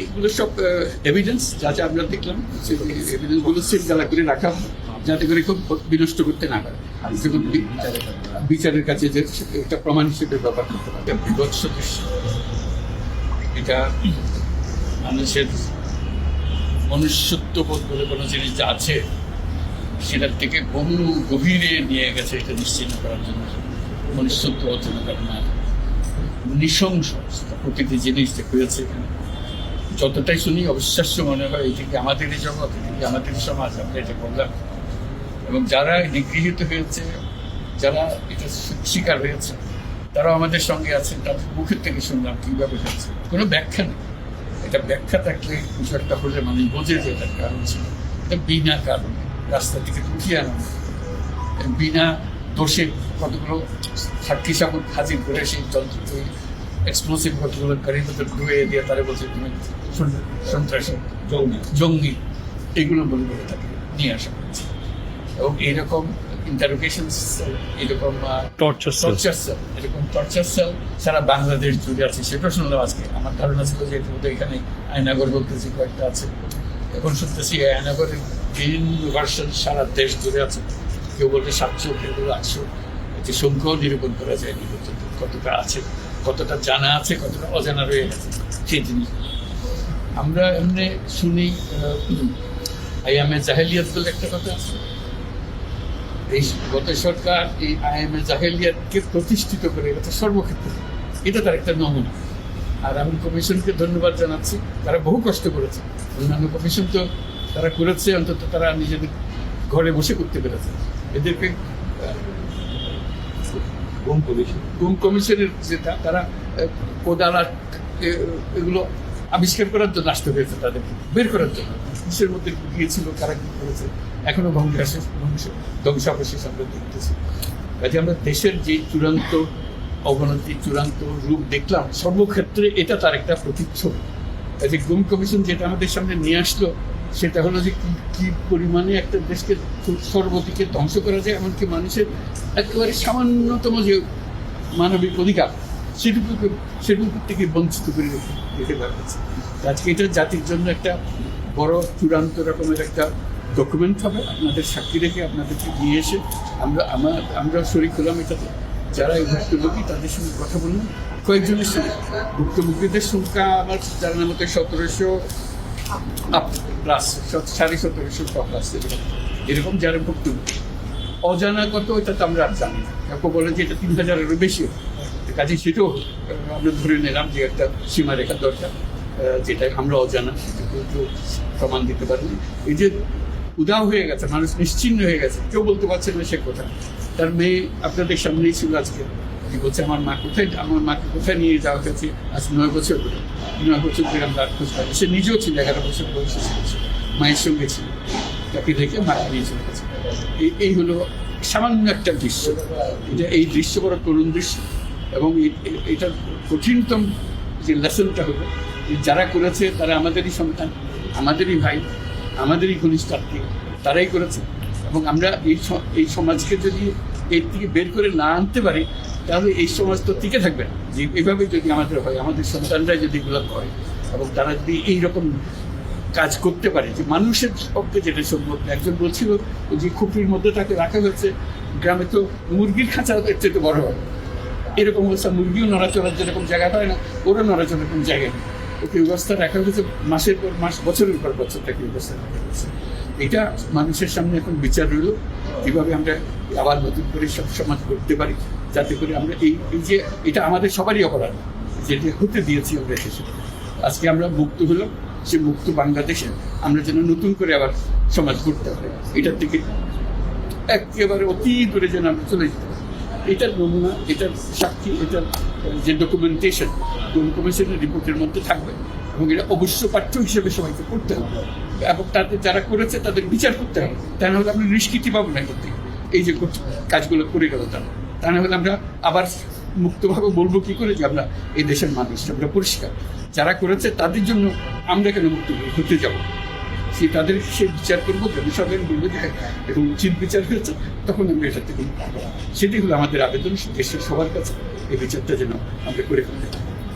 এগুলো সব এভিডেন্স, যা যা আমরা দেখলাম সেই এভিডেন্সগুলো সিলগালা করে রাখা হয় যাতে করে খুব বিনষ্ট করতে না পারে, যেমন বিচারের কাছে যে একটা প্রমাণ হিসেবে ব্যবহার করতে পারে। বিভৎস দৃশ্য, এটা মানুষের মনুষ্যত্ববোধ বলে কোনো জিনিস যা আছে সেটার থেকে বহু গভীরে নিয়ে গেছে, এটা নিশ্চিন্ন করার জন্য মনুষ্যত্ব অর্জন করার না নৃশংস প্রকৃতি জিনিস যে হয়েছে এখানে। যতটাই শুনি অবিশ্বাস্য মনে হয়, এটি কি আমাদেরই জগৎ, এটি কি আমাদেরই সমাজ, আমরা এটা করলাম। এবং যারা নিগৃহীত হয়েছে, যারা এটা শিকার হয়েছে, তারাও আমাদের সঙ্গে আছেন, তাদের মুখের থেকে শুনলাম কীভাবে হয়েছে। কোনো ব্যাখ্যা নেই, এটা ব্যাখ্যা থাকলে বিষয়টা হলে মানুষ বোঝে যে এটার কারণ ছিল। এটা বিনা কারণে রাস্তা থেকে উঠিয়ে আনা, বিনা দোষে কতগুলো সাক্ষী সাবুত হাজির করে সেই যন্ত্র এক্সপ্লোসিভ কতগুলো গাড়ির ভিতর ঢুয়ে দিয়ে তারা বলছে তুমি সন্ত্রাসী জঙ্গি এগুলো বলে বলে তাকে নিয়ে আসা হয়েছে। এবং এইরকম ইন্টারোগেশন সেল, এরকম টর্চার সেল, এরকম টর্চার সেল সারা বাংলাদেশ জুড়ে আছে। সেটা শুনলাম আজকে। আমার ধারণা ছিল যে এখানে আয়নাগর বলতেছি কয়েকটা আছে, এখন শুনতেছি আয়নাগরের বিভিন্ন ভার্সন সারা দেশ জুড়ে আছে। কেউ বলতে 700, কেউ বলতে 800। এটি সংখ্যাও নিরূপণ করা যায়নি পর্যন্ত, কতটা আছে, কতটা জানা আছে, কতটা অজানা রয়ে গেছে সেই জিনিস। আমরা এমনি শুনি আইয়ামে জাহেলিয়াত বলে একটা কথা আছে। এই গত সরকার এই আইয়ামে জাহেলিয়াতকে প্রতিষ্ঠিত করে গেছে সর্বক্ষেত্রে, এটা তার একটা নমুনা। আর আমি কমিশনকে ধন্যবাদ জানাচ্ছি, তারা বহু কষ্ট করেছে। অন্যান্য কমিশন তো তারা করেছে, অন্তত তারা নিজেদের ঘরে বসে করতে পেরেছে। এদেরকে গুম কমিশনের যেটা, তারা কোদালা এগুলো আবিষ্কার করার জন্য আসতে হয়েছে, তাদেরকে বের করার জন্য। দেশের মধ্যে গিয়েছিল, কারা কি করেছে, এখনো ধ্বংসাবশেষ আমরা দেখতেছি। কাজে আমরা দেশের যে চূড়ান্ত অবনতি, চূড়ান্ত রূপ দেখলাম সর্বক্ষেত্রে, এটা তার একটা প্রতিচ্ছবি। কাজে গুম কমিশন যেটা আমাদের সামনে নিয়ে আসলো, সেটা হলো যে কি পরিমাণে একটা দেশকে সর্বদিকে ধ্বংস করা যায়, এমনকি মানুষের একেবারে সামান্যতম যে মানবিক অধিকার সেটুকু থেকে বঞ্চিত করে রেখে দেওয়া হয়েছে। আজকে এটা জাতির জন্য একটা বড় চূড়ান্ত রকমের একটা ডকুমেন্ট হবে। আপনাদের সাক্ষী রেখে আপনাদেরকে নিয়ে এসে আমরা শরিক হলাম এটাতে। যারা এই ভুক্তভোগী তাদের সঙ্গে কথা বললাম, কয়েকজনের সঙ্গে। ভুক্তভোগীদের সংখ্যা আমার জানার মতো 1700 প্লাস, 1750 প্লাস এরকম যারা ভুক্তভোগী। অজানা কত এটা তো আমরা আর জানি না। কেউ বলে যে এটা 3000-এরও বেশি। কাজে সেটাও আমরা ধরে নিলাম যে একটা সীমারেখা দরকার, যেটা আমরা অজানা, সেটা কেউ প্রমাণ দিতে পারেনি। এই যে উদাও হয়ে গেছে, মানুষ নিশ্চিন্ন হয়ে গেছে, কেউ বলতে পারছে না সে কোথায়। তার মেয়ে আপনাদের সামনেই ছিল আজকে, বলছে আমার মাকে কোথায় নিয়ে যাওয়া হয়েছে। আজ 9 বছর ধরে আমরা খোঁজ পাই। সে নিজেও ছিল, 11 বছর বয়সে ছিল, মায়ের সঙ্গে ছিল, তাকে দেখে মাকে নিয়ে চলে গেছে। এই হলো সামান্য একটা দৃশ্য। এই দৃশ্য বড় করুণ দৃশ্য। এবং এটার কঠিনতম যে লেসনটা হলো, যারা করেছে তারা আমাদেরই সন্তান, আমাদেরই ভাই, আমাদেরই ঘনিষ্ঠ আত্মীয়, তারাই করেছে। এবং আমরা এই সমাজকে যদি এর থেকে বের করে না আনতে পারি, তাহলে এই সমাজ তো টিকে থাকবে না। যে এভাবে যদি আমাদের হয়, আমাদের সন্তানরা যদি এগুলো করে, এবং তারা যদি এইরকম কাজ করতে পারে, যে মানুষের পক্ষে যেটা সম্ভব। একজন বলছিল যে খুপড়ির মধ্যে তাকে রাখা হয়েছে, গ্রামে তো মুরগির খাঁচা চেয়ে তো বড় হয়, এরকম অবস্থা। মুরগিও নড়াচড়ার যেরকম জায়গা হয় না, ওরও নড়াচড়ার এরকম জায়গা নেই। ওকে ব্যবস্থা রাখা হয়েছে, মাসের পর মাস, বছরের পর বছর তাকে ব্যবস্থা রাখা হয়েছে। এটা মানুষের সামনে এখন বিচার রইল, কীভাবে আমরা আবার নতুন করে সব সমাজ করতে পারি, যাতে করে আমরা এই যে এটা আমাদের সবারই অপরাধ, যেটা হতে দিয়েছি আমরা দেশে। আজকে আমরা মুক্ত হলাম, সে মুক্ত বাংলাদেশে আমরা যেন নতুন করে আবার সমাজ করতে পারি, এটার থেকে একেবারে অতি দূরে যেন আমরা চলে যেতে পারি। এটার নমুনা, এটার সাক্ষী, এটার যে ডকুমেন্টেশন কমিশনের রিপোর্টের মধ্যে থাকবে। এবং এটা অবশ্য পাঠ্য হিসেবে সবাইকে করতে হবে, এবং তাদের যারা করেছে তাদের বিচার করতে হবে। তা না হলে আমরা নিষ্কৃতি পাবো না করতে, এই যে কাজগুলো করে গেল তারা। তা না হলে আমরা আবার মুক্তভাবে বলবো কি করে যে আমরা এই দেশের মানুষ, আমরা পরিষ্কার। যারা করেছে তাদের জন্য আমরা কেন মুক্ত হতে যাবো? তাদের সে বিচার করবো, জনসাধারণ বলবো যে এখন উচিত বিচার হয়েছে, তখন আমরা এটা থেকে সেটি হলো আমাদের আবেদন দেশের সবার কাছে, এই বিচারটা যেন আমরা করে ফেলতে পারি।